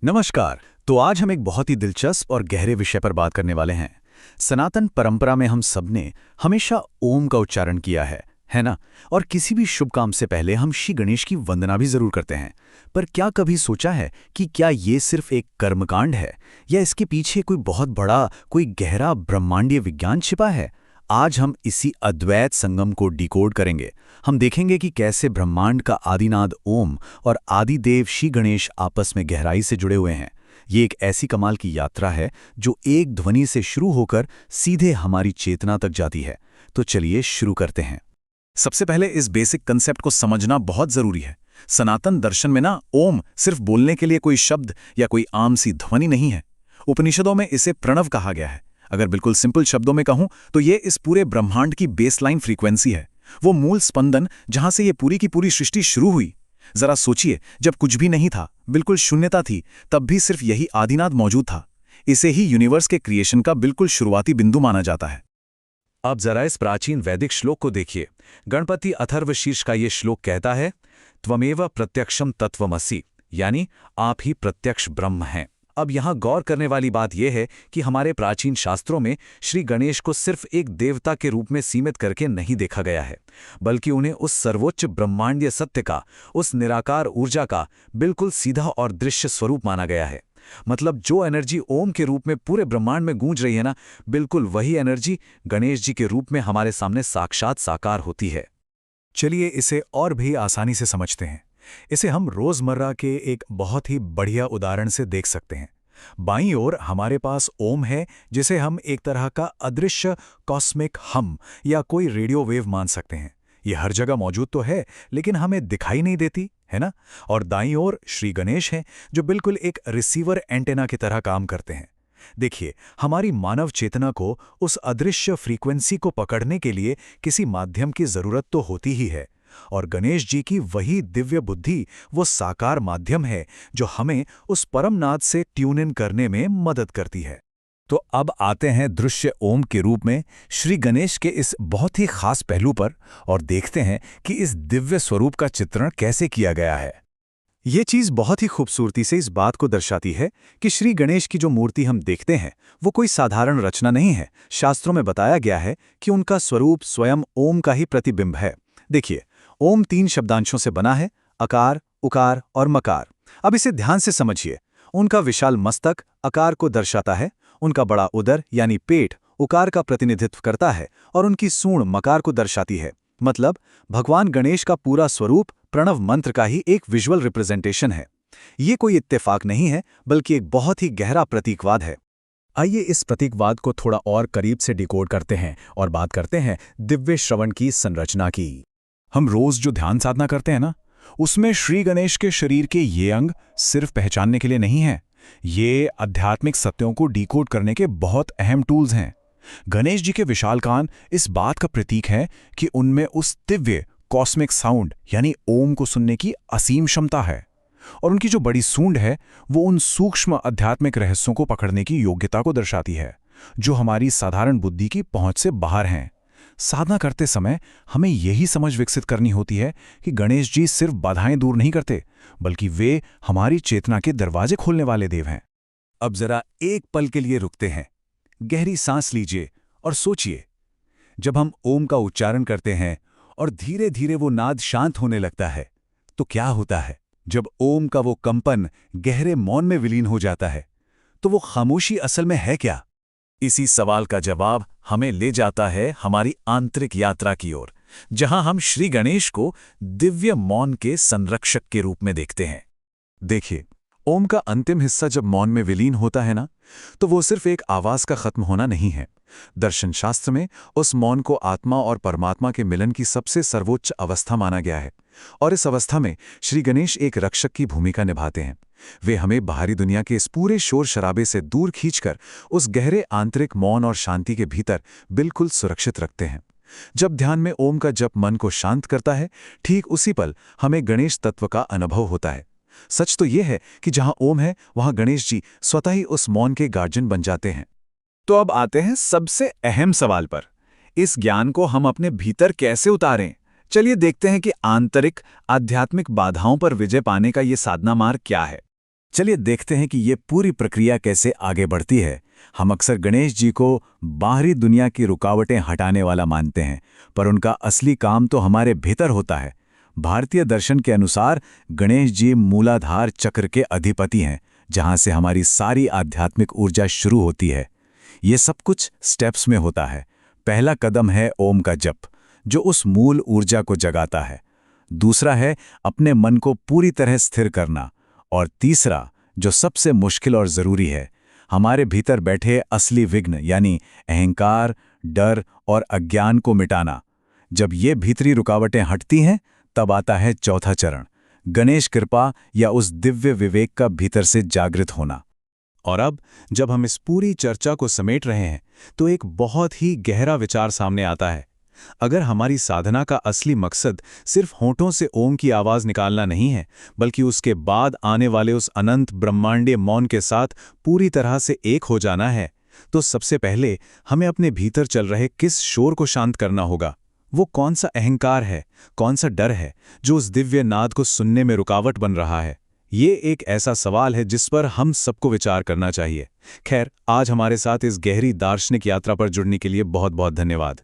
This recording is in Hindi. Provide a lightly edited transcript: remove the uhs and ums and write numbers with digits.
नमस्कार। तो आज हम एक बहुत ही दिलचस्प और गहरे विषय पर बात करने वाले हैं। सनातन परंपरा में हम सबने हमेशा ओम का उच्चारण किया है ना? और किसी भी शुभ काम से पहले हम श्री गणेश की वंदना भी जरूर करते हैं। पर क्या कभी सोचा है कि क्या ये सिर्फ एक कर्मकांड है या इसके पीछे कोई बहुत बड़ा, कोई गहरा ब्रह्मांडीय विज्ञान छिपा है? आज हम इसी अद्वैत संगम को डिकोड करेंगे। हम देखेंगे कि कैसे ब्रह्मांड का आदिनाद ओम और आदिदेव श्री गणेश आपस में गहराई से जुड़े हुए हैं। ये एक ऐसी कमाल की यात्रा है जो एक ध्वनि से शुरू होकर सीधे हमारी चेतना तक जाती है। तो चलिए शुरू करते हैं। सबसे पहले इस बेसिक कंसेप्ट को समझना बहुत जरूरी है। सनातन दर्शन में ना ओम सिर्फ बोलने के लिए कोई शब्द या कोई आम सी ध्वनि नहीं है। उपनिषदों में इसे प्रणव कहा गया है। अगर बिल्कुल सिंपल शब्दों में कहूं तो ये इस पूरे ब्रह्मांड की बेसलाइन फ्रीक्वेंसी है, वो मूल स्पंदन जहां से ये पूरी की पूरी सृष्टि शुरू हुई। जरा सोचिए, जब कुछ भी नहीं था, बिल्कुल शून्यता थी, तब भी सिर्फ यही आदिनाद मौजूद था। इसे ही यूनिवर्स के क्रिएशन का बिल्कुल शुरुआती बिंदु माना जाता है। अब जरा इस प्राचीन वैदिक श्लोक को देखिए। गणपति अथर्वशीर्ष का ये श्लोक कहता है, त्वमेव प्रत्यक्षम तत्वमसि, यानी आप ही प्रत्यक्ष ब्रह्म हैं। अब यहाँ गौर करने वाली बात यह है कि हमारे प्राचीन शास्त्रों में श्री गणेश को सिर्फ एक देवता के रूप में सीमित करके नहीं देखा गया है, बल्कि उन्हें उस सर्वोच्च ब्रह्मांडीय सत्य का, उस निराकार ऊर्जा का बिल्कुल सीधा और दृश्य स्वरूप माना गया है। मतलब जो एनर्जी ओम के रूप में पूरे ब्रह्मांड में गूंज रही है ना, बिल्कुल वही एनर्जी गणेश जी के रूप में हमारे सामने साक्षात साकार होती है। चलिए इसे और भी आसानी से समझते हैं। इसे हम रोजमर्रा के एक बहुत ही बढ़िया उदाहरण से देख सकते हैं। बाईं ओर हमारे पास ओम है, जिसे हम एक तरह का अदृश्य कॉस्मिक हम या कोई रेडियो वेव मान सकते हैं। ये हर जगह मौजूद तो है, लेकिन हमें दिखाई नहीं देती, है ना? और दाईं ओर श्री गणेश हैं, जो बिल्कुल एक रिसीवर एंटेना की तरह काम करते हैं। देखिए, हमारी मानव चेतना को उस अदृश्य फ्रीक्वेंसी को पकड़ने के लिए किसी माध्यम की जरूरत तो होती ही है, और गणेश जी की वही दिव्य बुद्धि वो साकार माध्यम है जो हमें उस परमनाद से ट्यून इन करने में मदद करती है। तो अब आते हैं दृश्य ओम के रूप में श्री गणेश के इस बहुत ही खास पहलू पर और देखते हैं कि इस दिव्य स्वरूप का चित्रण कैसे किया गया है। ये चीज बहुत ही खूबसूरती से इस बात को दर्शाती है कि श्री गणेश की जो मूर्ति हम देखते हैं वो कोई साधारण रचना नहीं है। शास्त्रों में बताया गया है कि उनका स्वरूप स्वयं ओम का ही प्रतिबिंब है। देखिए, ओम 3 शब्दांशों से बना है, अकार, उकार और मकार। अब इसे ध्यान से समझिए। उनका विशाल मस्तक अकार को दर्शाता है, उनका बड़ा उदर यानी पेट उकार का प्रतिनिधित्व करता है, और उनकी सूंड मकार को दर्शाती है। मतलब भगवान गणेश का पूरा स्वरूप प्रणव मंत्र का ही एक विजुअल रिप्रेजेंटेशन है। ये कोई इत्तेफाक नहीं है, बल्कि एक बहुत ही गहरा प्रतीकवाद है। आइए इस प्रतीकवाद को थोड़ा और करीब से डिकोड करते हैं और बात करते हैं दिव्य श्रवण की संरचना की। हम रोज जो ध्यान साधना करते हैं ना, उसमें श्री गणेश के शरीर के ये अंग सिर्फ पहचानने के लिए नहीं है, ये आध्यात्मिक सत्यों को डिकोड करने के बहुत अहम टूल्स हैं। गणेश जी के विशाल कान इस बात का प्रतीक है कि उनमें उस दिव्य कॉस्मिक साउंड यानी ओम को सुनने की असीम क्षमता है, और उनकी जो बड़ी सूंड है वो उन सूक्ष्म आध्यात्मिक रहस्यों को पकड़ने की योग्यता को दर्शाती है, जो हमारी साधारण बुद्धि की पहुंच से बाहर हैं। साधना करते समय हमें यही समझ विकसित करनी होती है कि गणेश जी सिर्फ बाधाएं दूर नहीं करते, बल्कि वे हमारी चेतना के दरवाजे खोलने वाले देव हैं। अब जरा एक पल के लिए रुकते हैं, गहरी सांस लीजिए और सोचिए। जब हम ओम का उच्चारण करते हैं और धीरे धीरे वो नाद शांत होने लगता है, तो क्या होता है? जब ओम का वो कंपन गहरे मौन में विलीन हो जाता है, तो वो खामोशी असल में है क्या? इसी सवाल का जवाब हमें ले जाता है हमारी आंतरिक यात्रा की ओर, जहां हम श्री गणेश को दिव्य मौन के संरक्षक के रूप में देखते हैं। देखिए, ओम का अंतिम हिस्सा जब मौन में विलीन होता है ना, तो वो सिर्फ एक आवाज का खत्म होना नहीं है। दर्शन शास्त्र में उस मौन को आत्मा और परमात्मा के मिलन की सबसे सर्वोच्च अवस्था माना गया है, और इस अवस्था में श्री गणेश एक रक्षक की भूमिका निभाते हैं। वे हमें बाहरी दुनिया के इस पूरे शोर शराबे से दूर खींचकर उस गहरे आंतरिक मौन और शांति के भीतर बिल्कुल सुरक्षित रखते हैं। जब ध्यान में ओम का जप मन को शांत करता है, ठीक उसी पल हमें गणेश तत्व का अनुभव होता है। सच तो यह है कि जहां ओम है, वहां गणेश जी स्वतः ही उस मौन के गार्जियन बन जाते हैं। तो अब आते हैं सबसे अहम सवाल पर। इस ज्ञान को हम अपने भीतर कैसे उतारें? चलिए देखते हैं कि आंतरिक आध्यात्मिक बाधाओं पर विजय पाने का ये साधना मार्ग क्या है। चलिए देखते हैं कि ये पूरी प्रक्रिया कैसे आगे बढ़ती है। हम अक्सर गणेश जी को बाहरी दुनिया की रुकावटें हटाने वाला मानते हैं, पर उनका असली काम तो हमारे भीतर होता है। भारतीय दर्शन के अनुसार गणेश जी मूलाधार चक्र के अधिपति हैं, जहां से हमारी सारी आध्यात्मिक ऊर्जा शुरू होती है। ये सब कुछ स्टेप्स में होता है। पहला कदम है ओम का जप, जो उस मूल ऊर्जा को जगाता है। दूसरा है अपने मन को पूरी तरह स्थिर करना। और तीसरा, जो सबसे मुश्किल और ज़रूरी है, हमारे भीतर बैठे असली विघ्न यानी अहंकार, डर और अज्ञान को मिटाना। जब ये भीतरी रुकावटें हटती हैं, तब आता है चौथा चरण, गणेश कृपा या उस दिव्य विवेक का भीतर से जागृत होना। और अब जब हम इस पूरी चर्चा को समेट रहे हैं, तो एक बहुत ही गहरा विचार सामने आता है। अगर हमारी साधना का असली मकसद सिर्फ होंठों से ओम की आवाज़ निकालना नहीं है, बल्कि उसके बाद आने वाले उस अनंत ब्रह्मांडीय मौन के साथ पूरी तरह से एक हो जाना है, तो सबसे पहले हमें अपने भीतर चल रहे किस शोर को शांत करना होगा। वो कौन सा अहंकार है, कौन सा डर है, जो उस दिव्य नाद को सुनने में रुकावट बन रहा है? ये एक ऐसा सवाल है जिस पर हम सबको विचार करना चाहिए। खैर, आज हमारे साथ इस गहरी दार्शनिक यात्रा पर जुड़ने के लिए बहुत बहुत धन्यवाद।